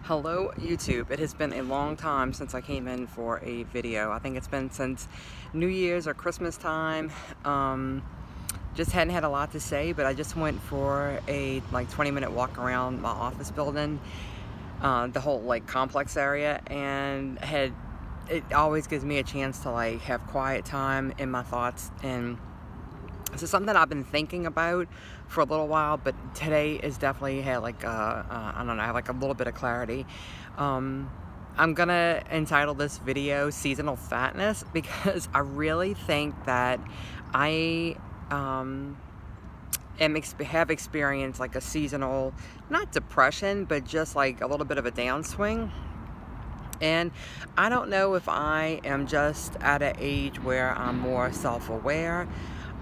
Hello YouTube. It has been a long time since I came in for a video. I think it's been since New Year's or Christmas time. Just hadn't had a lot to say, but I just went for a 20-minute walk around my office building, the whole complex area, and it always gives me a chance to have quiet time in my thoughts. And this is something I've been thinking about for a little while, but today has definitely had I don't know, I have a little bit of clarity. I'm gonna entitle this video Seasonal Fatness because I really think that I have experienced a seasonal, not depression, but just a little bit of a downswing. And I don't know if I am just at an age where I'm more self-aware.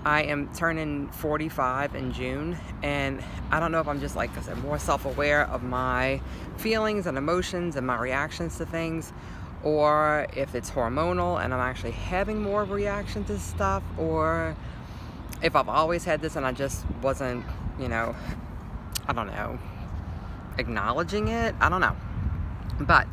I am turning 45 in June, and I don't know if I'm just I said, more self-aware of my feelings and emotions and my reactions to things, or if it's hormonal and I'm actually having more of a reaction to stuff, or if I've always had this and I just wasn't, I don't know, acknowledging it. I don't know. But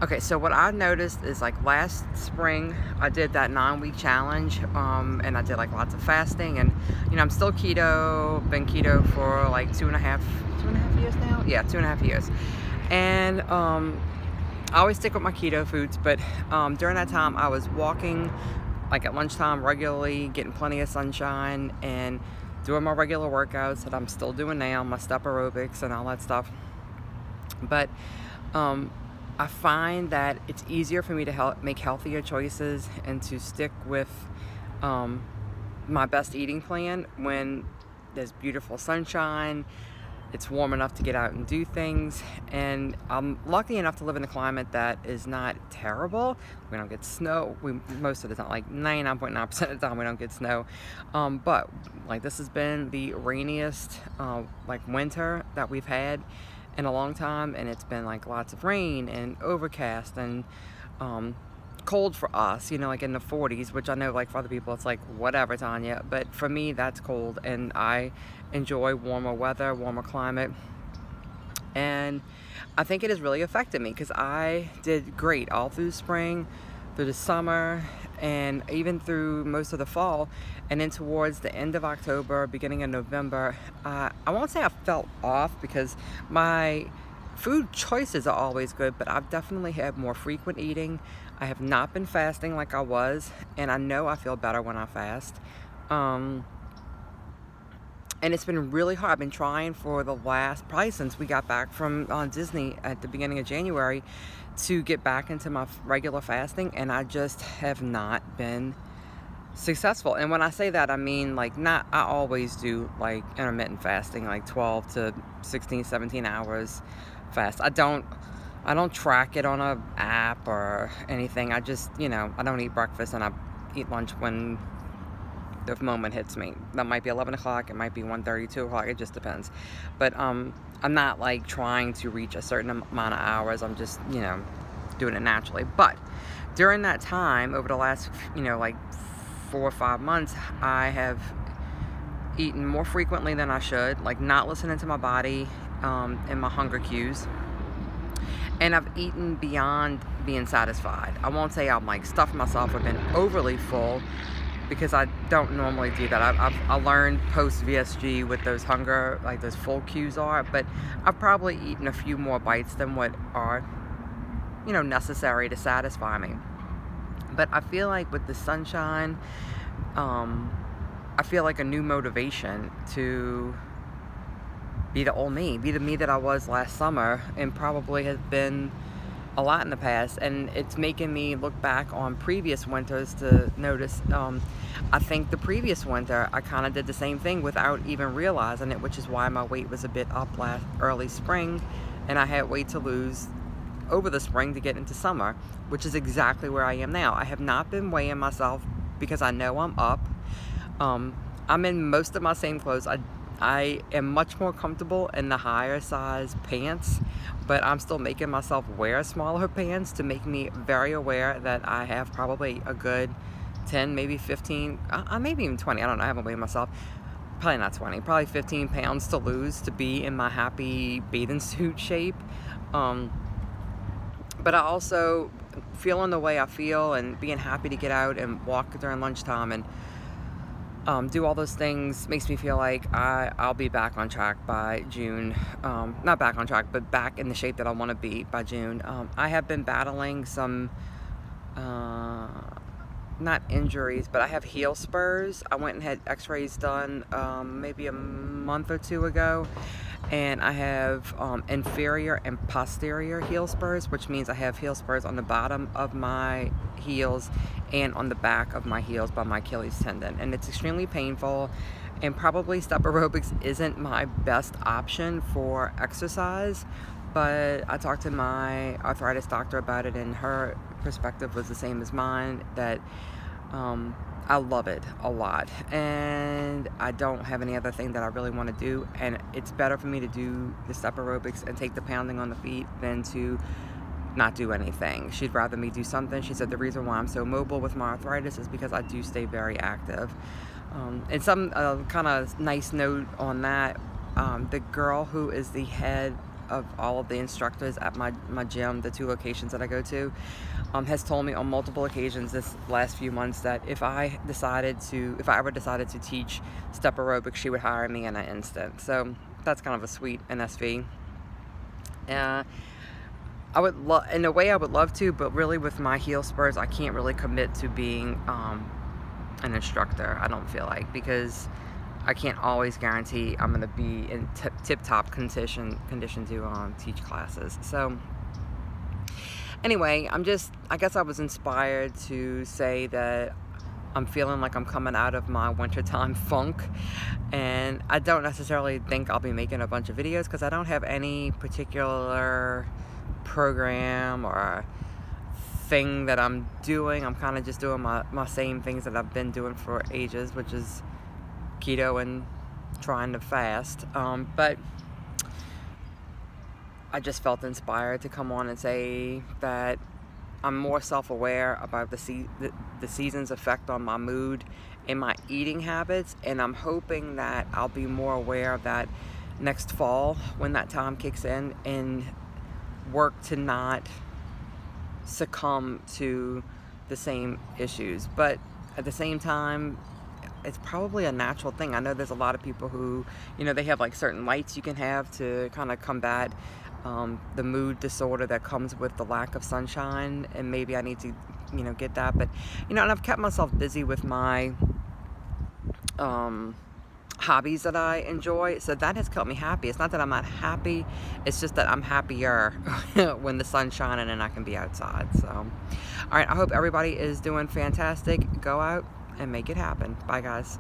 okay, so what I noticed is last spring I did that 9-week challenge, and I did lots of fasting, and I'm still keto, been keto for 2.5 years now. Yeah, 2.5 years. And I always stick with my keto foods, but during that time I was walking at lunchtime regularly, getting plenty of sunshine, and doing my regular workouts that I'm still doing now, my step aerobics and all that stuff. But I find that it's easier for me to make healthier choices and to stick with my best eating plan when there's beautiful sunshine, it's warm enough to get out and do things, and I'm lucky enough to live in a climate that is not terrible. We don't get snow. Most of the time, 99.9% of the time, we don't get snow. But this has been the rainiest winter that we've had in a long time, and it's been lots of rain and overcast and cold for us, in the 40s, which I know for other people it's whatever, Tanya, but for me that's cold, and I enjoy warmer weather, warmer climate. And I think it has really affected me because I did great all through spring, through the summer, and even through most of the fall. And then towards the end of October, beginning of November, I won't say I felt off because my food choices are always good, but I've definitely had more frequent eating. I have not been fasting like I was, and I know I feel better when I fast. And it's been really hard. I've been trying for the last, probably since we got back from Disney at the beginning of January, to get back into my regular fasting, and I just have not been successful. And when I say that, I mean I always do intermittent fasting, 12 to 16, 17 hours fast. I don't track it on a app or anything. I just, I don't eat breakfast and I eat lunch when the moment hits me. That might be 11 o'clock, it might be 1:30, 2 o'clock, it just depends. But I'm not trying to reach a certain amount of hours. I'm just, doing it naturally. But during that time, over the last, 4 or 5 months, I have eaten more frequently than I should, not listening to my body and my hunger cues. And I've eaten beyond being satisfied. I won't say I'm stuffed myself or been overly full, because I don't normally do that. I learned post VSG what those hunger, those full cues are, but I've probably eaten a few more bites than what are, necessary to satisfy me. But I feel with the sunshine, I feel a new motivation to be the old me, be the me that I was last summer, and probably has been a lot in the past. And it's making me look back on previous winters to notice, I think the previous winter I kind of did the same thing without even realizing it, which is why my weight was a bit up early spring, and I had weight to lose over the spring to get into summer, which is exactly where I am now. I have not been weighing myself because I know I'm up. I'm in most of my same clothes. I am much more comfortable in the higher size pants, but I'm still making myself wear smaller pants to make me very aware that I have probably a good 10, maybe 15, maybe even 20, I don't know, I haven't weighed myself, probably not 20, probably 15 pounds to lose to be in my happy bathing suit shape. But I also, feeling the way I feel and being happy to get out and walk during lunchtime and do all those things makes me feel like I'll be back on track by June. Not back on track, but back in the shape that I want to be by June. I have been battling some, not injuries, but I have heel spurs. I went and had x-rays done maybe a month or two ago. And I have inferior and posterior heel spurs, which means I have heel spurs on the bottom of my heels and on the back of my heels by my Achilles tendon. And it's extremely painful, and probably step aerobics isn't my best option for exercise, but I talked to my arthritis doctor about it, and her perspective was the same as mine, that I love it a lot, and I don't have any other thing that I really want to do, and it's better for me to do the step aerobics and take the pounding on the feet than to not do anything. She'd rather me do something. She said the reason why I'm so mobile with my arthritis is because I do stay very active. And some kind of nice note on that, the girl who is the head of all of the instructors at my gym, the 2 locations that I go to, has told me on multiple occasions this last few months that if I ever decided to teach step aerobics, she would hire me in an instant. So that's kind of a sweet NSV. I would love, in a way I would love to, but really with my heel spurs, I can't really commit to being an instructor, I don't feel like, because I can't always guarantee I'm going to be in tip-top condition to teach classes. So anyway, I guess I was inspired to say that I'm feeling like I'm coming out of my wintertime funk, and I don't necessarily think I'll be making a bunch of videos because I don't have any particular program or thing that I'm doing. I'm kind of just doing my same things that I've been doing for ages, which is keto and trying to fast. But I just felt inspired to come on and say that I'm more self-aware about the season's effect on my mood and my eating habits, and I'm hoping that I'll be more aware of that next fall when that time kicks in, and work to not succumb to the same issues. But at the same time, it's probably a natural thing. I know there's a lot of people who, they have like certain lights you can have to kind of combat the mood disorder that comes with the lack of sunshine, and maybe I need to, get that. But, and I've kept myself busy with my hobbies that I enjoy, so that has kept me happy. It's not that I'm not happy, it's just that I'm happier when the sun's shining and I can be outside. So, all right, I hope everybody is doing fantastic. Go out and make it happen. Bye, guys.